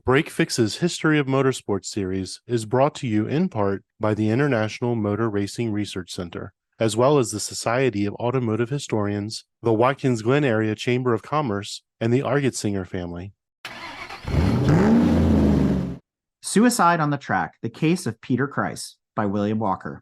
Break Fix's History of Motorsports series is brought to you in part by the International Motor Racing Research Center, as well as the Society of Automotive Historians, the Watkins Glen Area Chamber of Commerce, and the Argetsinger family. Suicide on the Track, The Case of Peter Kreis by William Walker.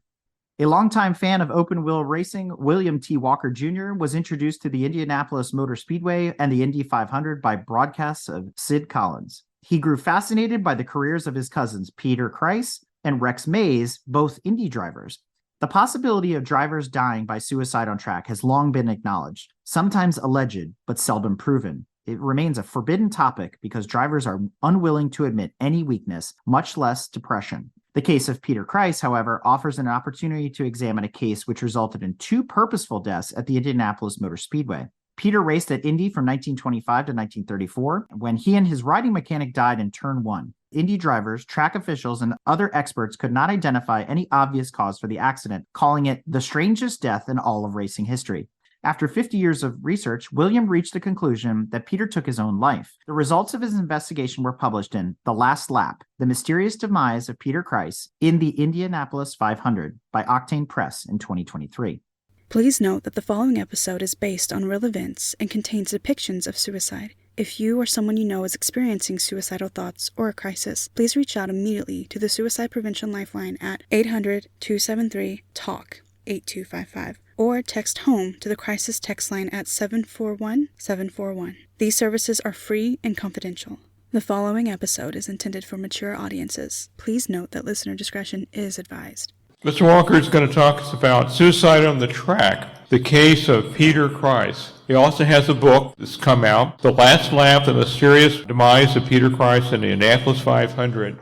A longtime fan of open-wheel racing, William T. Walker Jr. was introduced to the Indianapolis Motor Speedway and the Indy 500 by broadcasts of Sid Collins. He grew fascinated by the careers of his cousins Peter Kreis and Rex Mays, both Indy drivers. The possibility of drivers dying by suicide on track has long been acknowledged, sometimes alleged, but seldom proven. It remains a forbidden topic because drivers are unwilling to admit any weakness, much less depression. The case of Peter Kreis, however, offers an opportunity to examine a case which resulted in 2 purposeful deaths at the Indianapolis Motor Speedway. Peter raced at Indy from 1925 to 1934, when he and his riding mechanic died in Turn 1. Indy drivers, track officials, and other experts could not identify any obvious cause for the accident, calling it the strangest death in all of racing history. After 50 years of research, William reached the conclusion that Peter took his own life. The results of his investigation were published in The Last Lap, The Mysterious Demise of Peter Kreis in the Indianapolis 500 by Octane Press in 2023. Please note that the following episode is based on real events and contains depictions of suicide. If you or someone you know is experiencing suicidal thoughts or a crisis, please reach out immediately to the Suicide Prevention Lifeline at 800-273-TALK 8255 or text HOME to the crisis text line at 741-741. These services are free and confidential. The following episode is intended for mature audiences. Please note that listener discretion is advised. Mr. Walker is going to talk about Suicide on the Track, The Case of Peter Kreis. He also has a book that's come out, The Last Lap, The Mysterious Demise of Peter Kreis in the Indianapolis 500.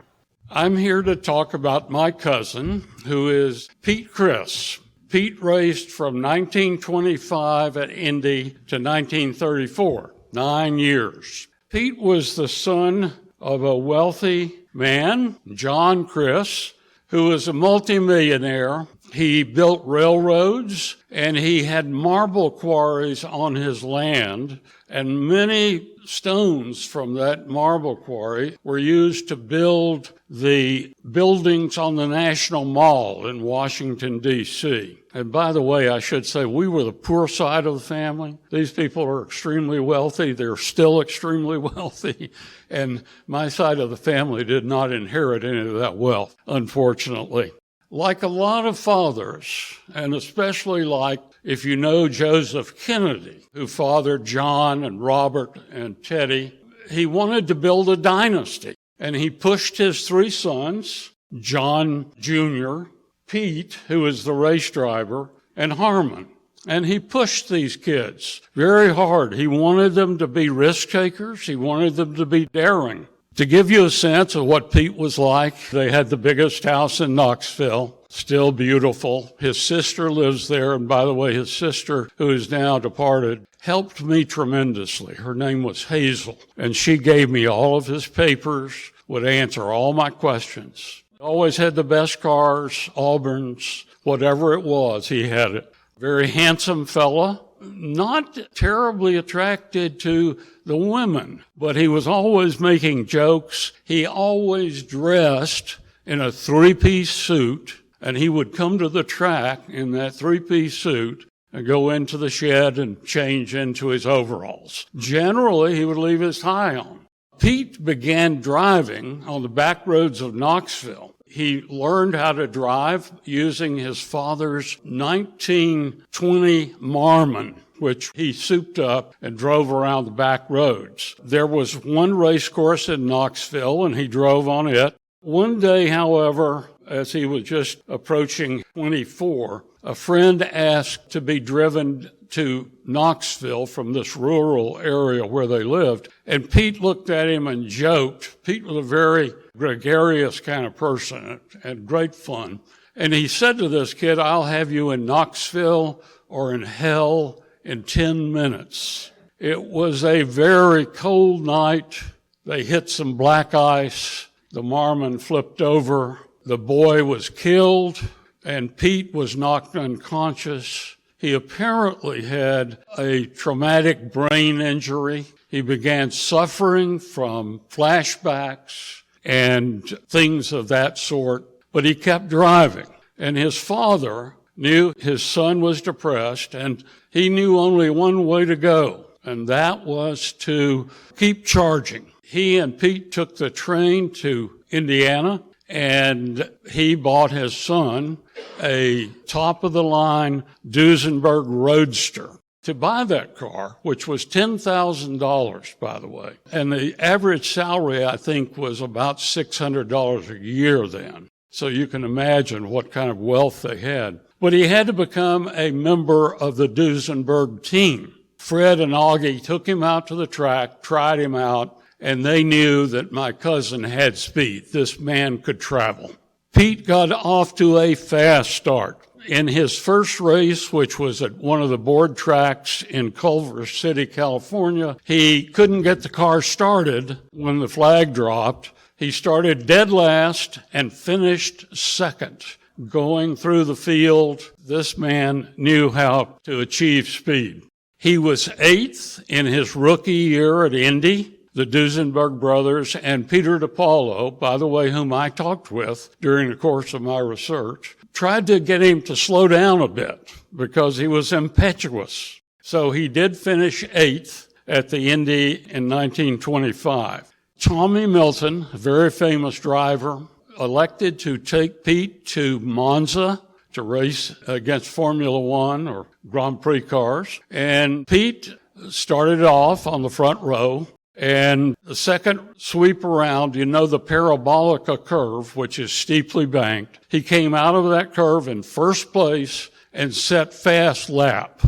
I'm here to talk about my cousin, who is Pete Kreis. Pete raced from 1925 at Indy to 1934, 9 years. Pete was the son of a wealthy man, John Kreis, who was a multimillionaire. He built railroads, and he had marble quarries on his land, and many stones from that marble quarry were used to build the buildings on the National Mall in Washington, D.C. And by the way, I should say we were the poor side of the family. These people are extremely wealthy. They're still extremely wealthy. And my side of the family did not inherit any of that wealth, unfortunately. Like a lot of fathers, and especially like if you know Joseph Kennedy, who fathered John and Robert and Teddy, he wanted to build a dynasty. And he pushed his 3 sons, John Jr., Pete, who is the race driver, and Harmon. And he pushed these kids very hard. He wanted them to be risk takers. He wanted them to be daring. To give you a sense of what Pete was like, they had the biggest house in Knoxville, still beautiful. His sister lives there, and by the way, his sister, who is now departed, helped me tremendously. Her name was Hazel, and she gave me all of his papers, would answer all my questions. Always had the best cars, Auburns, whatever it was, he had it. Very handsome fella, not terribly attracted to the women, but he was always making jokes. He always dressed in a 3-piece suit, and he would come to the track in that 3-piece suit and go into the shed and change into his overalls. Generally, he would leave his tie on. Pete began driving on the back roads of Knoxville. He learned how to drive using his father's 1920 Marmon, which he souped up and drove around the back roads. There was one race course in Knoxville, and he drove on it. One day, however, as he was just approaching 24, a friend asked to be driven to Knoxville from this rural area where they lived, and Pete looked at him and joked. Pete was a very gregarious kind of person and great fun. And he said to this kid, "I'll have you in Knoxville or in hell in 10 minutes. It was a very cold night. They hit some black ice. The Marmon flipped over. The boy was killed, and Pete was knocked unconscious. He apparently had a traumatic brain injury. He began suffering from flashbacks and things of that sort, but he kept driving. And his father knew his son was depressed, and he knew only one way to go, and that was to keep charging. He and Pete took the train to Indiana, and he bought his son a top-of-the-line Duesenberg Roadster. To buy that car, which was $10,000, by the way, and the average salary, I think, was about $600 a year then. So you can imagine what kind of wealth they had. But he had to become a member of the Duesenberg team. Fred and Augie took him out to the track, tried him out, and they knew that my cousin had speed. This man could travel. Pete got off to a fast start. In his first race, which was at one of the board tracks in Culver City, California, he couldn't get the car started when the flag dropped. He started dead last and finished second. Going through the field, this man knew how to achieve speed. He was eighth in his rookie year at Indy. The Duesenberg brothers and Peter DePaulo, by the way, whom I talked with during the course of my research, tried to get him to slow down a bit because he was impetuous. So he did finish eighth at the Indy in 1925. Tommy Milton, a very famous driver, elected to take Pete to Monza to race against Formula One or Grand Prix cars. And Pete started off on the front row. And the second sweep around, you know the Parabolica curve, which is steeply banked. He came out of that curve in first place and set fast lap.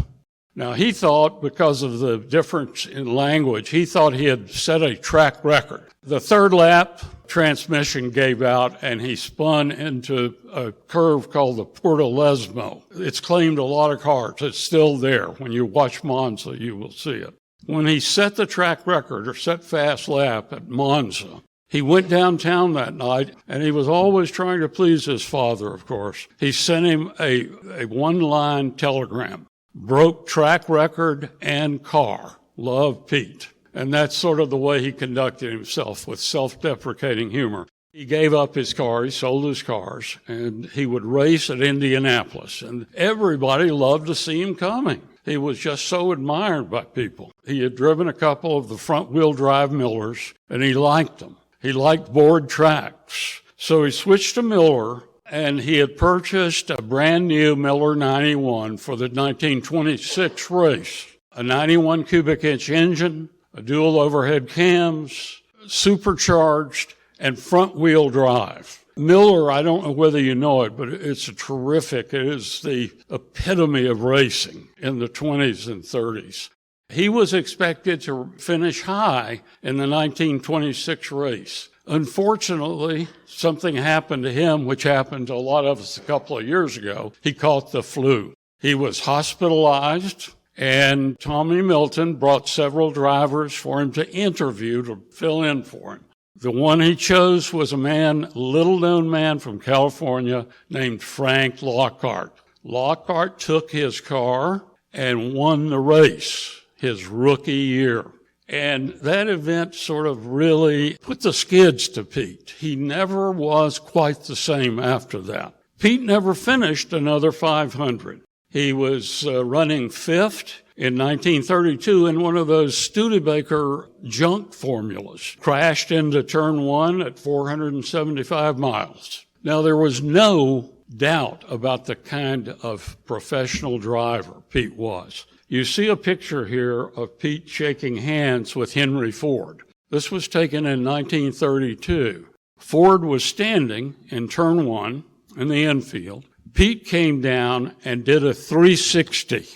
Now, he thought, because of the difference in language, he thought he had set a track record. The third lap, transmission gave out, and he spun into a curve called the Portalesmo. It's claimed a lot of cars. It's still there. When you watch Monza, you will see it. When he set the track record or set fast lap at Monza, he went downtown that night, and he was always trying to please his father, of course. He sent him a one-line telegram. Broke track record and car. Love, Pete. And that's sort of the way he conducted himself, with self-deprecating humor. He gave up his car, he sold his cars, and he would race at Indianapolis. And everybody loved to see him coming. He was just so admired by people. He had driven a couple of the front-wheel drive Millers, and he liked them. He liked board tracks. So he switched to Miller, and he had purchased a brand new Miller 91 for the 1926 race. A 91 cubic inch engine, a dual overhead cams, supercharged, and front-wheel drive. Miller, I don't know whether you know it, but it's it is the epitome of racing in the 20s and 30s. He was expected to finish high in the 1926 race. Unfortunately, something happened to him, which happened to a lot of us a couple of years ago. He caught the flu. He was hospitalized, and Tommy Milton brought several drivers for him to interview to fill in for him. The one he chose was a little-known man from California named Frank Lockhart. Lockhart took his car and won the race his rookie year. And that event sort of really put the skids to Pete. He never was quite the same after that. Pete never finished another 500. He was running fifth in 1932 in one of those Studebaker junk formulas. Crashed into turn one at 475 miles. Now, there was no doubt about the kind of professional driver Pete was. You see a picture here of Pete shaking hands with Henry Ford. This was taken in 1932. Ford was standing in turn one in the infield. Pete came down and did a 360,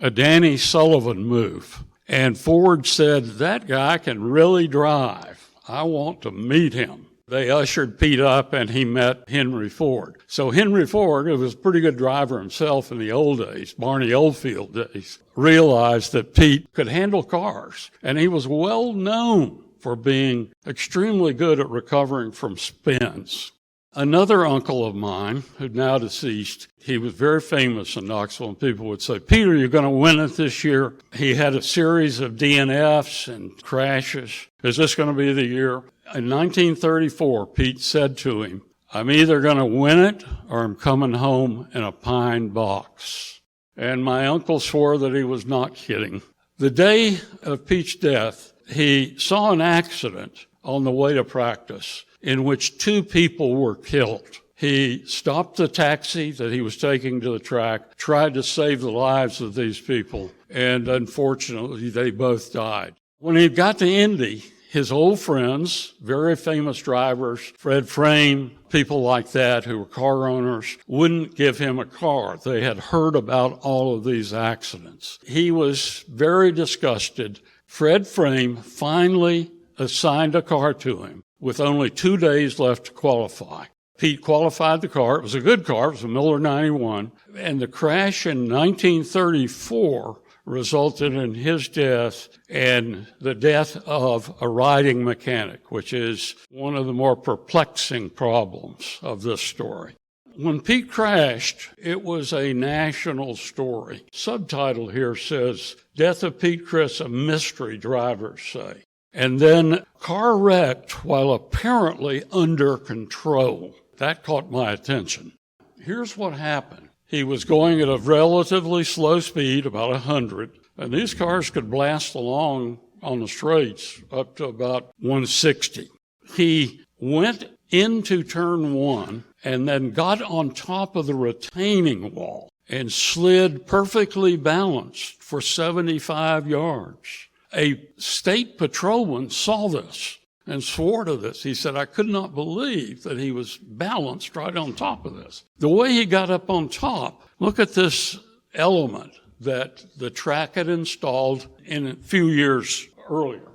a Danny Sullivan move. And Ford said, "That guy can really drive. I want to meet him." They ushered Pete up, and he met Henry Ford. So Henry Ford, who was a pretty good driver himself in the old days, Barney Oldfield days, realized that Pete could handle cars. And he was well known for being extremely good at recovering from spins. Another uncle of mine, who's now deceased, he was very famous in Knoxville, and people would say, Peter, you're going to win it this year. He had a series of DNFs and crashes. Is this going to be the year? In 1934, Pete said to him, I'm either going to win it or I'm coming home in a pine box. And my uncle swore that he was not kidding. The day of Pete's death, he saw an accident on the way to practice in which 2 people were killed. He stopped the taxi that he was taking to the track, tried to save the lives of these people, and unfortunately, they both died. When he got to Indy, his old friends, very famous drivers, Fred Frame, people like that who were car owners, wouldn't give him a car. They had heard about all of these accidents. He was very disgusted. Fred Frame finally assigned a car to him with only 2 days left to qualify. Pete qualified the car. It was a good car. It was a Miller 91. And the crash in 1934 resulted in his death and the death of a riding mechanic, which is one of the more perplexing problems of this story. When Pete crashed, it was a national story. Subtitle here says, Death of Pete Kreis, a mystery, drivers say. And then car wrecked while apparently under control. That caught my attention. Here's what happened. He was going at a relatively slow speed, about 100, and these cars could blast along on the straights up to about 160. He went into turn 1 and then got on top of the retaining wall and slid perfectly balanced for 75 yards. A state patrolman saw this and swore to this. He said, I could not believe that he was balanced right on top of this. The way he got up on top, look at this element that the track had installed in a few years earlier.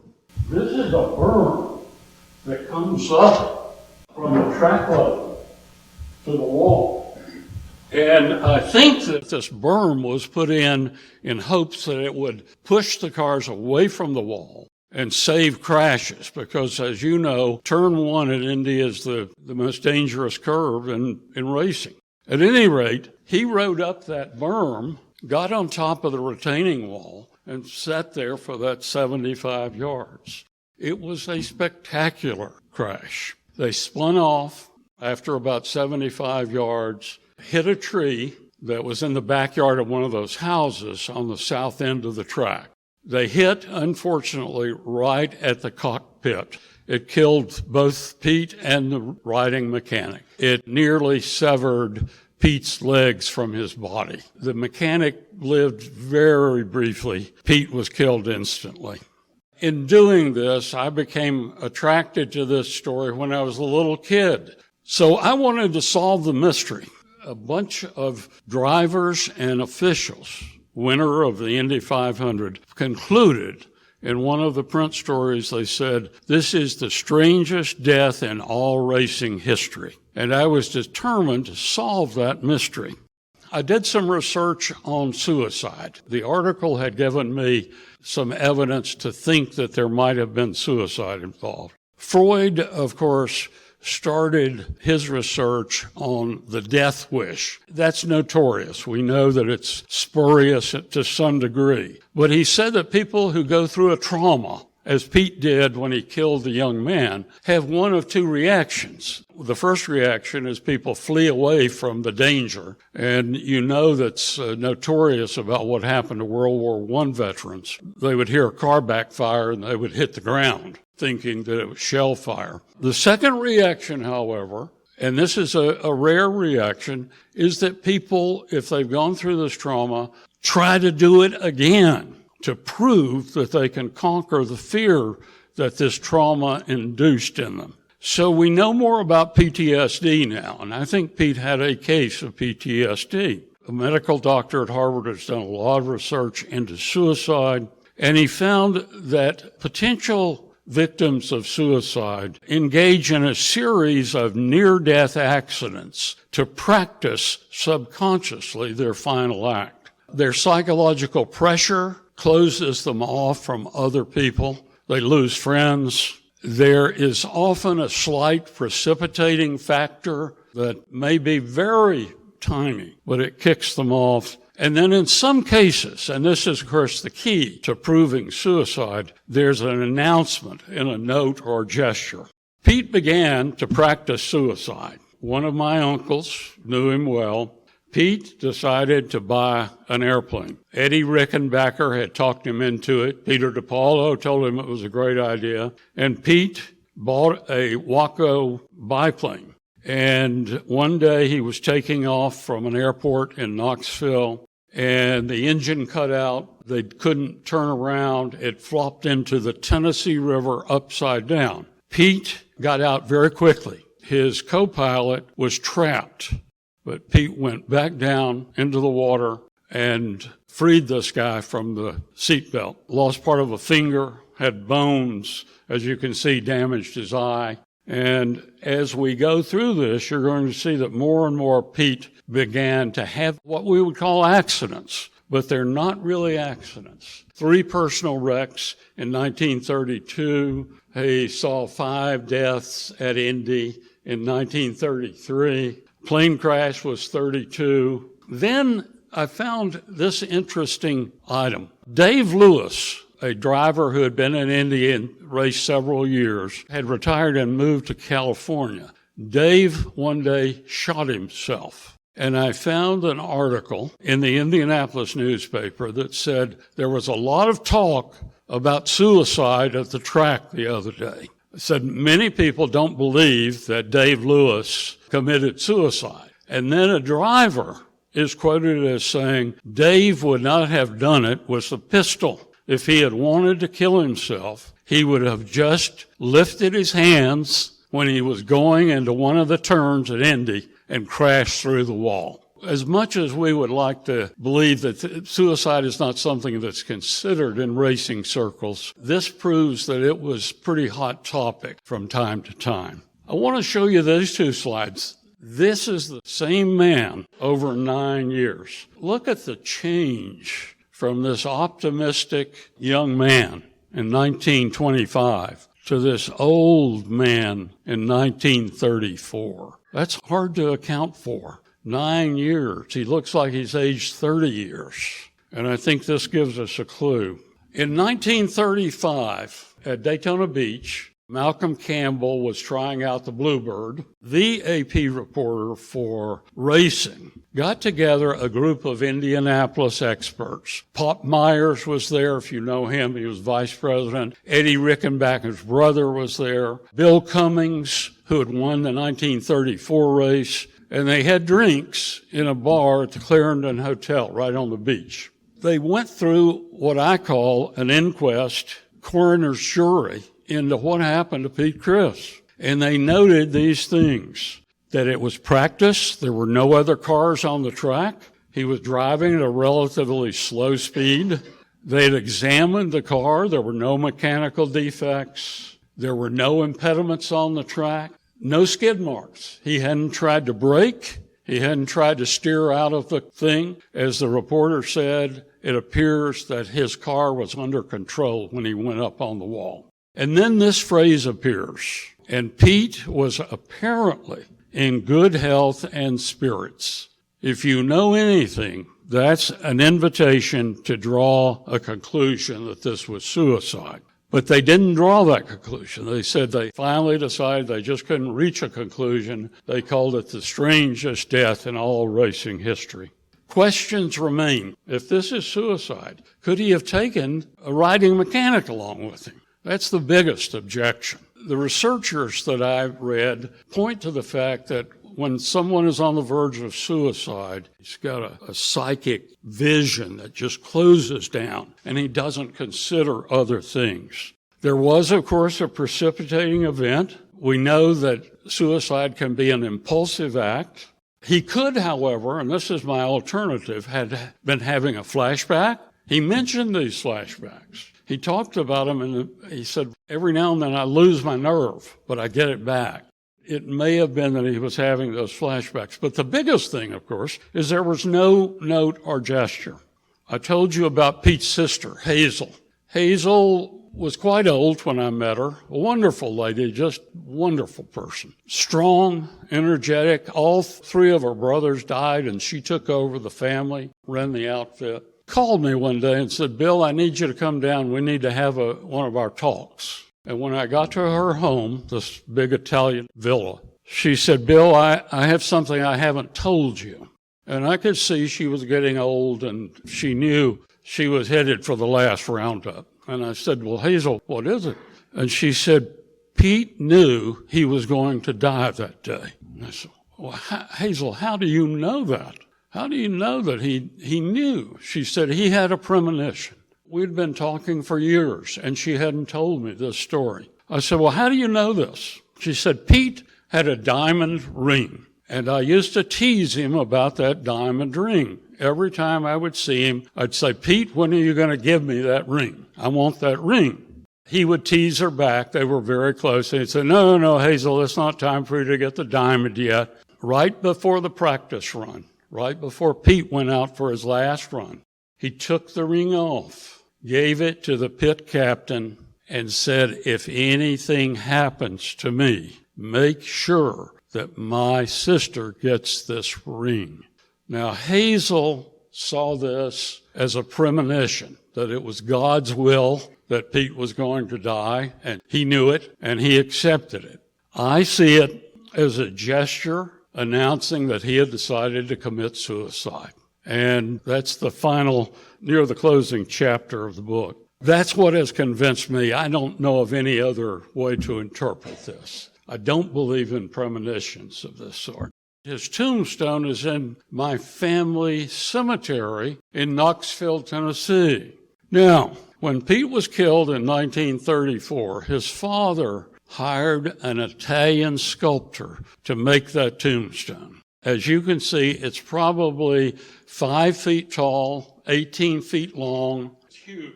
This is a berm that comes up from the track level to the wall. And I think that this berm was put in hopes that it would push the cars away from the wall and save crashes, because as you know, turn 1 at Indy is the most dangerous curve in racing. At any rate, he rode up that berm, got on top of the retaining wall, and sat there for that 75 yards. It was a spectacular crash. They spun off after about 75 yards, hit a tree that was in the backyard of one of those houses on the south end of the track. They hit, unfortunately, right at the cockpit. It killed both Pete and the riding mechanic. It nearly severed Pete's legs from his body. The mechanic lived very briefly. Pete was killed instantly. In doing this, I became attracted to this story when I was a little kid. So I wanted to solve the mystery. A bunch of drivers and officials, winner of the Indy 500, concluded in one of the print stories, they said, this is the strangest death in all racing history. And I was determined to solve that mystery. I did some research on suicide. The article had given me some evidence to think that there might have been suicide involved. Freud, of course, started his research on the death wish. That's notorious. We know that it's spurious to some degree. But he said that people who go through a trauma, as Pete did when he killed the young man, have one of two reactions. The first reaction is people flee away from the danger. And you know that's notorious about what happened to World War I veterans. They would hear a car backfire and they would hit the ground, thinking that it was shell fire. The second reaction, however, and this is a rare reaction, is that people, if they've gone through this trauma, try to do it again to prove that they can conquer the fear that this trauma induced in them. So we know more about PTSD now, and I think Pete had a case of PTSD. A medical doctor at Harvard has done a lot of research into suicide, and he found that potential victims of suicide engage in a series of near-death accidents to practice subconsciously their final act. Their psychological pressure closes them off from other people. They lose friends. There is often a slight precipitating factor that may be very tiny, but it kicks them off. And then in some cases, and this is, of course, the key to proving suicide, there's an announcement in a note or gesture. Pete began to practice suicide. One of my uncles knew him well. Pete decided to buy an airplane. Eddie Rickenbacker had talked him into it. Peter DiPaolo told him it was a great idea. And Pete bought a Waco biplane. And one day he was taking off from an airport in Knoxville, and the engine cut out. They couldn't turn around. It flopped into the Tennessee River upside down. Pete got out very quickly. His co-pilot was trapped. But Pete went back down into the water and freed this guy from the seatbelt. Lost part of a finger, had bones, as you can see, damaged his eye. And as we go through this, you're going to see that more and more Pete began to have what we would call accidents, but they're not really accidents. 3 personal wrecks in 1932. He saw 5 deaths at Indy in 1933. Plane crash was 32. Then I found this interesting item. Dave Lewis, a driver who had been in Indy and raced several years, had retired and moved to California. Dave one day shot himself. And I found an article in the Indianapolis newspaper that said there was a lot of talk about suicide at the track the other day. It said many people don't believe that Dave Lewis committed suicide. And then a driver is quoted as saying, Dave would not have done it with a pistol. If he had wanted to kill himself, he would have just lifted his hands when he was going into one of the turns at Indy and crashed through the wall. As much as we would like to believe that suicide is not something that's considered in racing circles, this proves that it was a pretty hot topic from time to time. I want to show you these 2 slides. This is the same man over 9 years. Look at the change from this optimistic young man in 1925 to this old man in 1934. That's hard to account for. 9 years. He looks like he's aged 30 years. And I think this gives us a clue. In 1935, at Daytona Beach, Malcolm Campbell was trying out the Bluebird. The AP reporter for racing got together a group of Indianapolis experts. Pop Myers was there, if you know him. He was vice president. Eddie Rickenbacker's brother was there. Bill Cummings, who had won the 1934 race. And they had drinks in a bar at the Clarendon Hotel right on the beach. They went through what I call an inquest, coroner's jury, into what happened to Pete Kreis. And they noted these things, that it was practice, there were no other cars on the track, he was driving at a relatively slow speed, they had examined the car, there were no mechanical defects, there were no impediments on the track, no skid marks. He hadn't tried to brake. He hadn't tried to steer out of the thing. As the reporter said, it appears that his car was under control when he went up on the wall. And then this phrase appears, and Pete was apparently in good health and spirits. If you know anything, that's an invitation to draw a conclusion that this was suicide. But they didn't draw that conclusion. They said they finally decided they just couldn't reach a conclusion. They called it the strangest death in all racing history. Questions remain. If this is suicide, could he have taken a riding mechanic along with him? That's the biggest objection. The researchers that I've read point to the fact that when someone is on the verge of suicide, he's got a psychic vision that just closes down, and he doesn't consider other things. There was, of course, a precipitating event. We know that suicide can be an impulsive act. He could, however, and this is my alternative, had been having a flashback. He mentioned these flashbacks. He talked about them, and he said, every now and then I lose my nerve, but I get it back. It may have been that he was having those flashbacks. But the biggest thing, of course, is there was no note or gesture. I told you about Pete's sister, Hazel. Hazel was quite old when I met her. A wonderful lady, just wonderful person. Strong, energetic. All three of her brothers died, and she took over the family, ran the outfit. Called me one day and said, Bill, I need you to come down. We need to have one of our talks. And when I got to her home, this big Italian villa, she said, Bill, I have something I haven't told you. And I could see she was getting old, and she knew she was headed for the last roundup. And I said, well, Hazel, what is it? And she said, Pete knew he was going to die that day. And I said, well, Hazel, how do you know that? How do you know that he knew? She said he had a premonition. We'd been talking for years, and she hadn't told me this story. I said, well, how do you know this? She said, Pete had a diamond ring, and I used to tease him about that diamond ring. Every time I would see him, I'd say, Pete, when are you going to give me that ring? I want that ring. He would tease her back. They were very close. And he'd say, no, Hazel, it's not time for you to get the diamond yet. Right before the practice run, right before Pete went out for his last run, he took the ring off, gave it to the pit captain, and said, if anything happens to me, make sure that my sister gets this ring. Now, Hazel saw this as a premonition, that it was God's will that Pete was going to die, and he knew it, and he accepted it. I see it as a gesture announcing that he had decided to commit suicide. And that's the final, near the closing chapter of the book. That's what has convinced me. I don't know of any other way to interpret this. I don't believe in premonitions of this sort. His tombstone is in my family cemetery in Knoxville, Tennessee. Now, when Pete was killed in 1934, his father hired an Italian sculptor to make that tombstone. As you can see, it's probably 5 feet tall, 18 feet long. It's huge.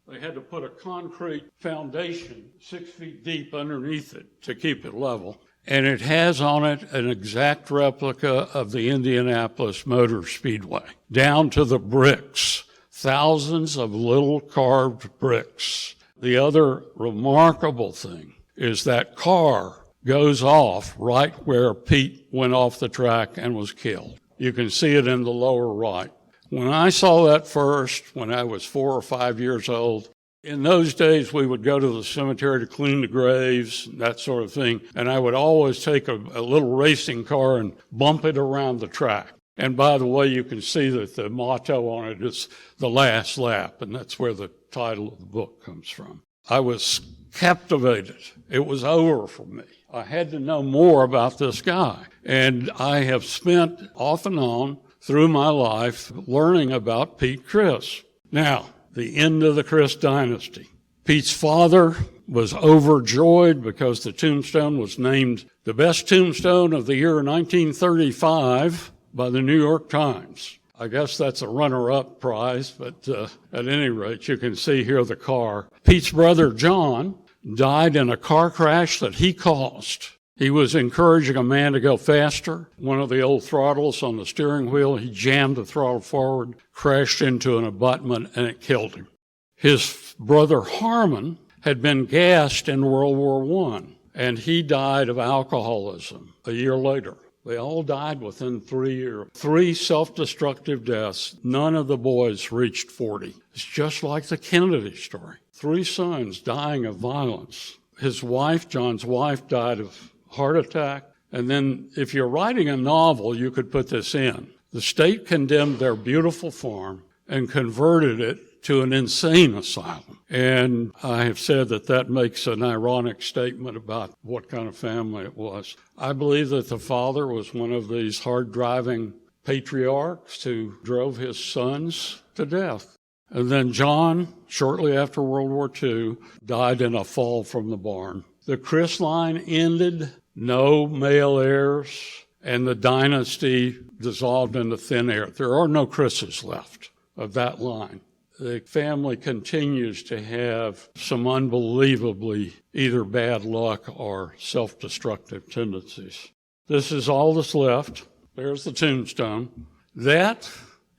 They had to put a concrete foundation 6 feet deep underneath it to keep it level. And it has on it an exact replica of the Indianapolis Motor Speedway, down to the bricks, thousands of little carved bricks. The other remarkable thing is that car goes off right where Pete went off the track and was killed. You can see it in the lower right. When I saw that first, when I was 4 or 5 years old, in those days, we would go to the cemetery to clean the graves, that sort of thing, and I would always take a little racing car and bump it around the track. And by the way, you can see that the motto on it is the last lap, and that's where the title of the book comes from. I was captivated. It was over for me. I had to know more about this guy, and I have spent off and on through my life learning about Pete Kreis. Now, the end of the Kreis dynasty. Pete's father was overjoyed because the tombstone was named the best tombstone of the year 1935 by the New York Times. I guess that's a runner-up prize, but at any rate, you can see here the car. Pete's brother, John, died in a car crash that he caused. He was encouraging a man to go faster. One of the old throttles on the steering wheel, he jammed the throttle forward, crashed into an abutment, and it killed him. His brother Harmon had been gassed in World War I, and he died of alcoholism a year later. They all died within 3 years. 3 self-destructive deaths. None of the boys reached 40. It's just like the Kennedy story. 3 sons dying of violence. His wife, John's wife, died of heart attack. And then if you're writing a novel, you could put this in. The state condemned their beautiful farm and converted it to an insane asylum. And I have said that that makes an ironic statement about what kind of family it was. I believe that the father was one of these hard-driving patriarchs who drove his sons to death. And then John, shortly after World War II, died in a fall from the barn. The Kreis line ended, no male heirs, and the dynasty dissolved into thin air. There are no Kreises left of that line. The family continues to have some unbelievably either bad luck or self-destructive tendencies. This is all that's left. There's the tombstone. That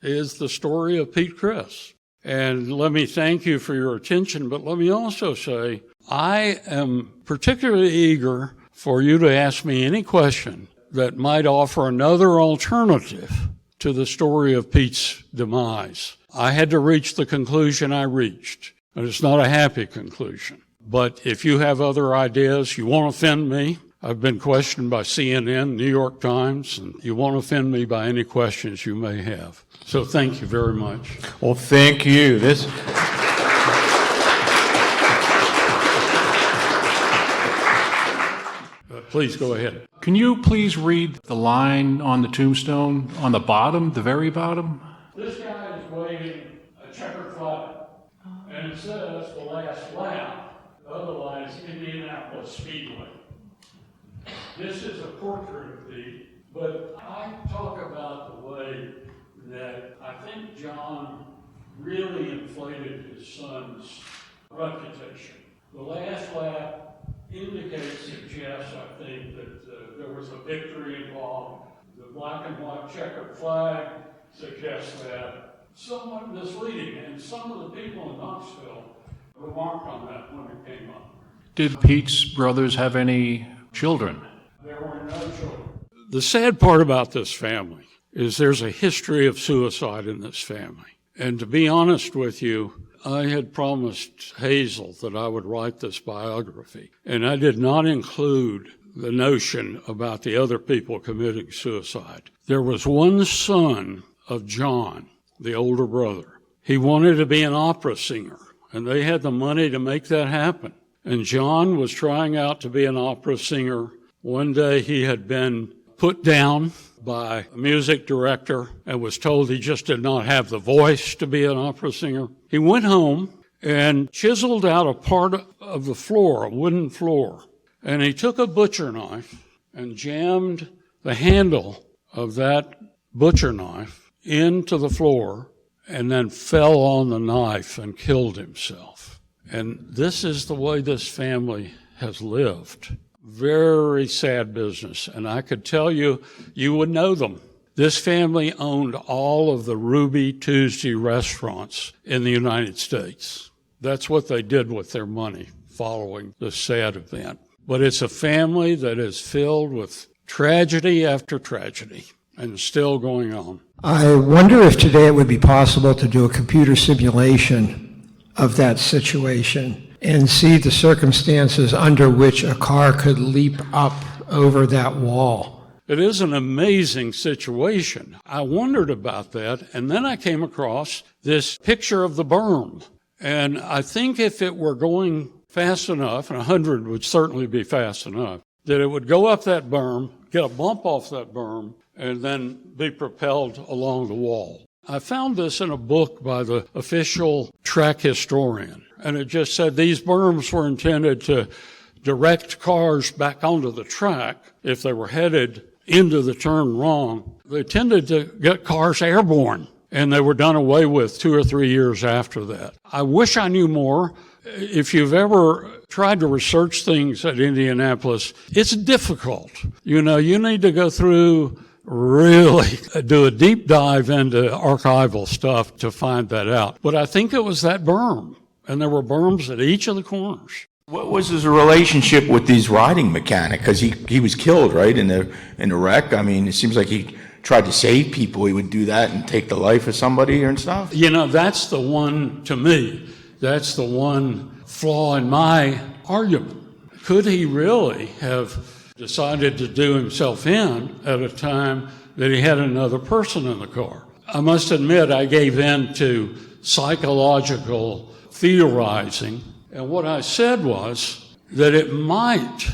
is the story of Pete Kreis. And let me thank you for your attention, but let me also say I am particularly eager for you to ask me any question that might offer another alternative to the story of Pete's demise. I had to reach the conclusion I reached, and it's not a happy conclusion. But if you have other ideas, you won't offend me. I've been questioned by CNN, New York Times, and you won't offend me by any questions you may have. So thank you very much. Well, thank you. Please go ahead. Can you please read the line on the tombstone on the bottom, the very bottom? This guy is waving a checkered flag, and it says the last lap. The other line is Indianapolis Speedway. This is a portrait of Pete, but I talk about the way that I think John really inflated his son's reputation. The last lap suggests, I think, that there was a victory involved. The black and white checkered flag suggests that. Somewhat misleading, and some of the people in Knoxville remarked on that when it came up. Did Pete's brothers have any children? There were no children. The sad part about this family is there's a history of suicide in this family. And to be honest with you, I had promised Hazel that I would write this biography, and I did not include the notion about the other people committing suicide. There was one son of John, the older brother. He wanted to be an opera singer, and they had the money to make that happen. And John was trying out to be an opera singer. One day he had been put down by a music director and was told he just did not have the voice to be an opera singer. He went home and chiseled out a part of the floor, a wooden floor, and he took a butcher knife and jammed the handle of that butcher knife into the floor and then fell on the knife and killed himself. And this is the way this family has lived. Very sad business. And I could tell you, you would know them. This family owned all of the Ruby Tuesday restaurants in the United States. That's what they did with their money following this sad event. But it's a family that is filled with tragedy after tragedy and still going on. I wonder if today it would be possible to do a computer simulation of that situation and see the circumstances under which a car could leap up over that wall. It is an amazing situation. I wondered about that, and then I came across this picture of the berm. And I think if it were going fast enough, and 100 would certainly be fast enough, that it would go up that berm, get a bump off that berm, and then be propelled along the wall. I found this in a book by the official track historian, and it just said these berms were intended to direct cars back onto the track if they were headed into the turn wrong. They tended to get cars airborne, and they were done away with 2 or 3 years after that. I wish I knew more. If you've ever tried to research things at Indianapolis, it's difficult. You need to go through really do a deep dive into archival stuff to find that out. But I think it was that berm, and there were berms at each of the corners. What was his relationship with these riding mechanic? Because he was killed, right, in the wreck. I mean, it seems like he tried to save people. He would do that and take the life of somebody and stuff. That's the one, to me, that's the one flaw in my argument. Could he really have decided to do himself in at a time that he had another person in the car? I must admit I gave in to psychological theorizing, and what I said was that it might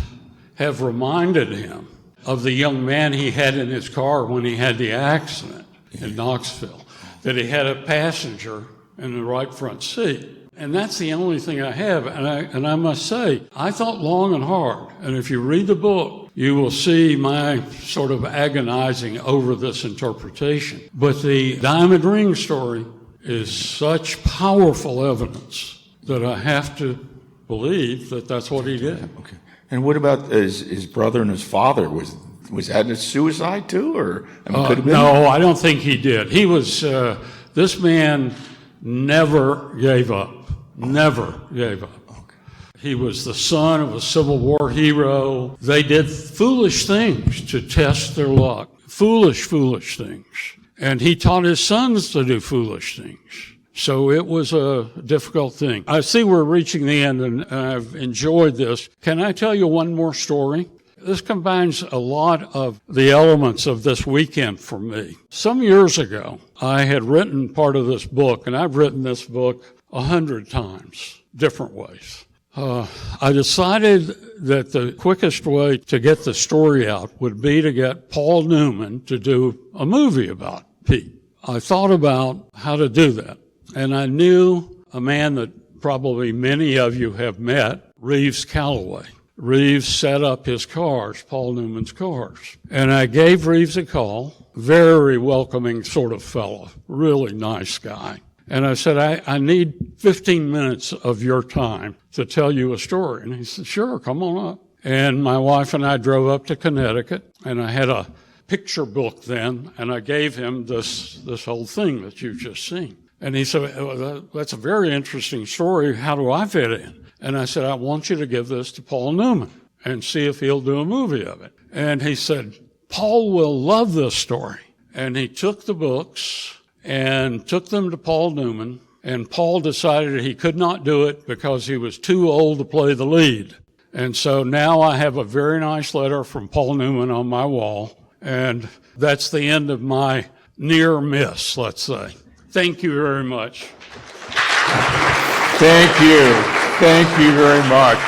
have reminded him of the young man he had in his car when he had the accident in Knoxville, that he had a passenger in the right front seat. And that's the only thing I have. And I must say, I thought long and hard. And if you read the book, you will see my sort of agonizing over this interpretation. But the diamond ring story is such powerful evidence that I have to believe that that's what he did. Okay. And what about his brother and his father? Was that a suicide too, or could have been? No, I don't think he did. He was this man never gave up. Never gave up. He was the son of a Civil War hero. They did foolish things to test their luck. Foolish things. And he taught his sons to do foolish things. So it was a difficult thing. I see we're reaching the end, and I've enjoyed this. Can I tell you one more story? This combines a lot of the elements of this weekend for me. Some years ago, I had written part of this book, and I've written this book 100 times, different ways. I decided that the quickest way to get the story out would be to get Paul Newman to do a movie about Pete. I thought about how to do that, and I knew a man that probably many of you have met, Reeves Calloway. Reeves set up his cars, Paul Newman's cars. And I gave Reeves a call, very welcoming sort of fellow, really nice guy. And I said, I need 15 minutes of your time to tell you a story. And he said, sure, come on up. And my wife and I drove up to Connecticut, and I had a picture book then, and I gave him this whole thing that you've just seen. And he said, well, that's a very interesting story. How do I fit in? And I said, I want you to give this to Paul Newman and see if he'll do a movie of it. And he said, Paul will love this story. And he took the books and took them to Paul Newman, and Paul decided he could not do it because he was too old to play the lead. And so now I have a very nice letter from Paul Newman on my wall, and that's the end of my near miss, let's say. Thank you very much. Thank you. Thank you very much.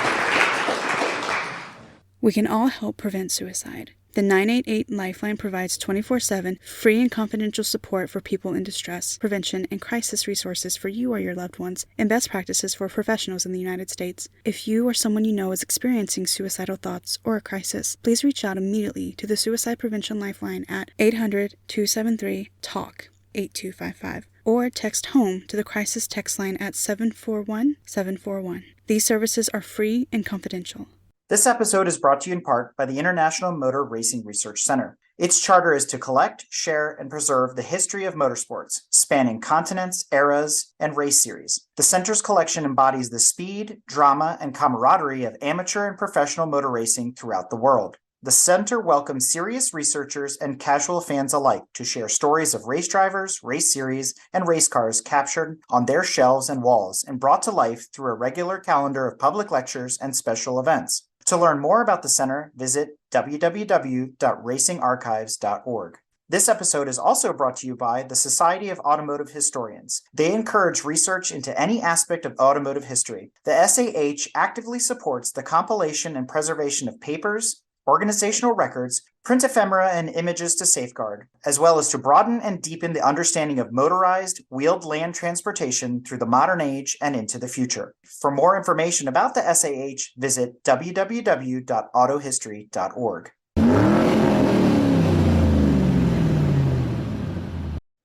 We can all help prevent suicide. The 988 Lifeline provides 24/7 free and confidential support for people in distress, prevention, and crisis resources for you or your loved ones, and best practices for professionals in the United States. If you or someone you know is experiencing suicidal thoughts or a crisis, please reach out immediately to the Suicide Prevention Lifeline at 800-273-TALK 8255 or text HOME to the crisis text line at 741-741. These services are free and confidential. This episode is brought to you in part by the International Motor Racing Research Center. Its charter is to collect, share, and preserve the history of motorsports, spanning continents, eras, and race series. The center's collection embodies the speed, drama, and camaraderie of amateur and professional motor racing throughout the world. The center welcomes serious researchers and casual fans alike to share stories of race drivers, race series, and race cars captured on their shelves and walls and brought to life through a regular calendar of public lectures and special events. To learn more about the center, visit www.racingarchives.org. This episode is also brought to you by the Society of Automotive Historians. They encourage research into any aspect of automotive history. The SAH actively supports the compilation and preservation of papers, organizational records, print ephemera, and images to safeguard, as well as to broaden and deepen the understanding of motorized, wheeled land transportation through the modern age and into the future. For more information about the SAH, visit www.autohistory.org.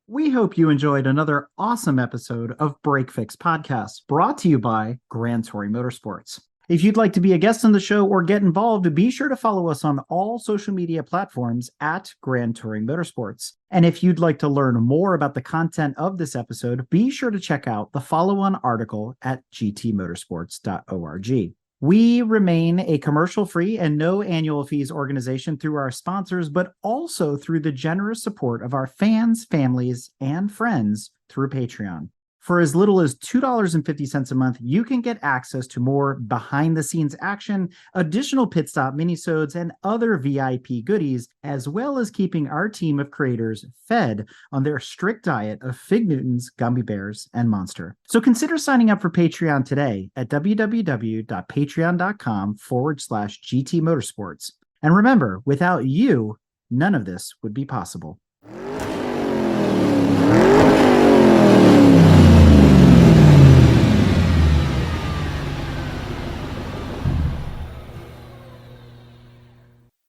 We hope you enjoyed another awesome episode of Break Fix Podcast, brought to you by Grand Touring Motorsports. If you'd like to be a guest on the show or get involved, be sure to follow us on all social media platforms at Grand Touring Motorsports. And if you'd like to learn more about the content of this episode, be sure to check out the follow-on article at gtmotorsports.org. We remain a commercial-free and no annual fees organization through our sponsors, but also through the generous support of our fans, families, and friends through Patreon. For as little as $2.50 a month, you can get access to more behind-the-scenes action, additional pit stop minisodes, and other VIP goodies, as well as keeping our team of creators fed on their strict diet of Fig Newtons, gummy bears, and Monster. So consider signing up for Patreon today at www.patreon.com/GT Motorsports. And remember, without you, none of this would be possible.